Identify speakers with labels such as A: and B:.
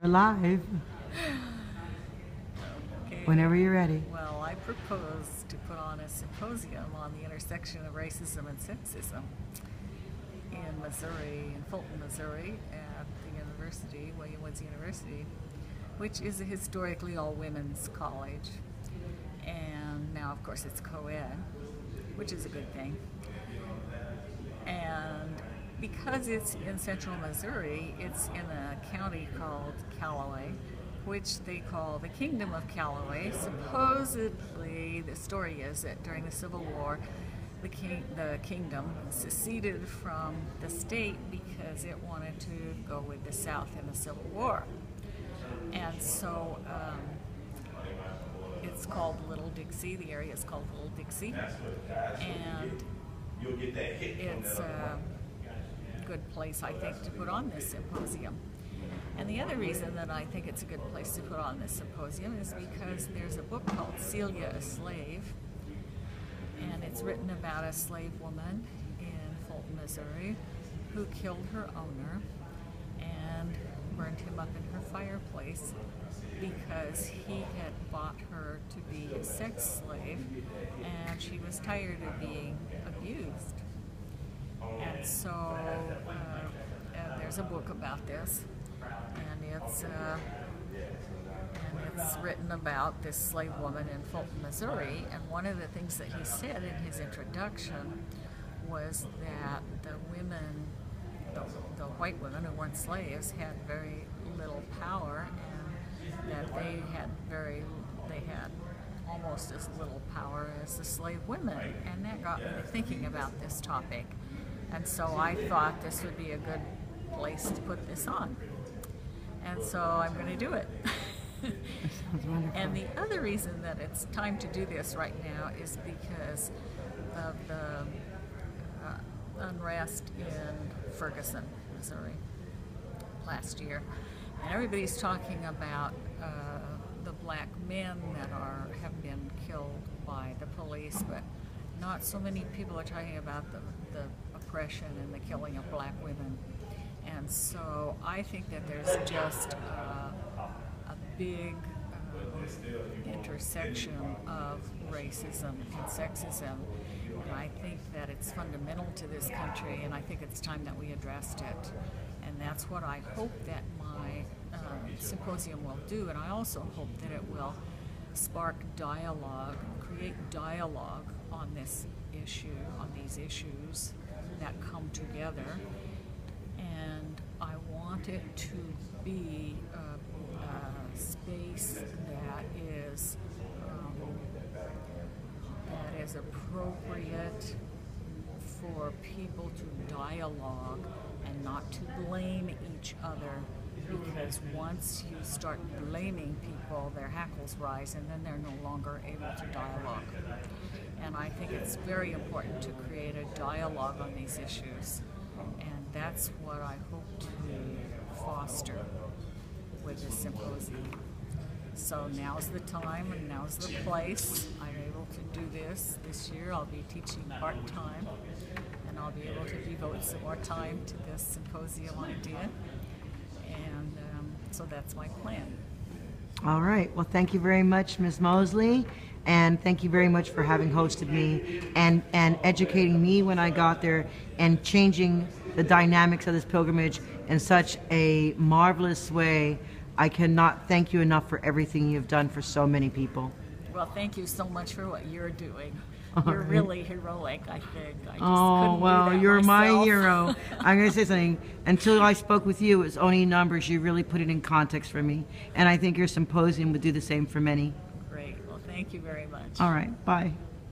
A: Live.
B: Okay.
A: Whenever you're ready.
B: Well, I propose to put on a symposium on the intersection of racism and sexism in Missouri, in Fulton, Missouri, at the university, William Woods University, which is a historically all-women's college. And now, of course, it's co-ed, which is a good thing. And because it's in central Missouri, it's in a county called Callaway, which they call the Kingdom of Callaway. Supposedly, the story is that during the Civil War, the kingdom seceded from the state because it wanted to go with the South in the Civil War. And so it's called Little Dixie. The area is called Little Dixie. And it's a good place, I think, to put on this symposium. And the other reason that I think it's a good place to put on this symposium is because there's a book called Celia, a Slave, and it's written about a slave woman in Fulton, Missouri, who killed her owner and burned him up in her fireplace because he had bought her to be a sex slave, and she was tired of being abused. And so there's a book about this, and it's written about this slave woman in Fulton, Missouri. And one of the things that he said in his introduction was that the women, the white women who weren't slaves, had very little power, and that they had almost as little power as the slave women. And that got me thinking about this topic. And so I thought this would be a good place to put this on. And so I'm going to do it.
A: Sounds wonderful.
B: And the other reason that it's time to do this right now is because of the unrest in Ferguson, Missouri, last year. And everybody's talking about the black men that have been killed by the police, but not so many people are talking about the oppression and the killing of black women. And so I think that there's just a big intersection of racism and sexism, and I think that it's fundamental to this country, and I think it's time that we addressed it. And that's what I hope that my symposium will do, and I also hope that it will spark dialogue, create dialogue on this issue, on these issues that come together. And I want it to be a space that is appropriate for people to dialogue and not to blame each other, because once you start blaming people, their hackles rise and then they're no longer able to dialogue. And I think it's very important to create a dialogue on these issues, and that's what I hope to foster with this symposium. So now's the time and now's the place. I'm able to do this year. I'll be teaching part-time, and I'll be able to devote some more time to this symposium idea. And so that's my plan.
A: All right. Well, thank you very much, Ms. Mosley. And thank you very much for having hosted me and educating me when I got there and changing the dynamics of this pilgrimage in such a marvelous way. I cannot thank you enough for everything you've done for so many people.
B: Well, thank you so much for what you're doing. You're really heroic, I think. I just
A: Oh, well, you're
B: myself.
A: my hero. I'm going to say something. Until I spoke with you, it was only numbers. You really put it in context for me. And I think your symposium would do the same for many.
B: Great. Well, thank you very much.
A: All right. Bye.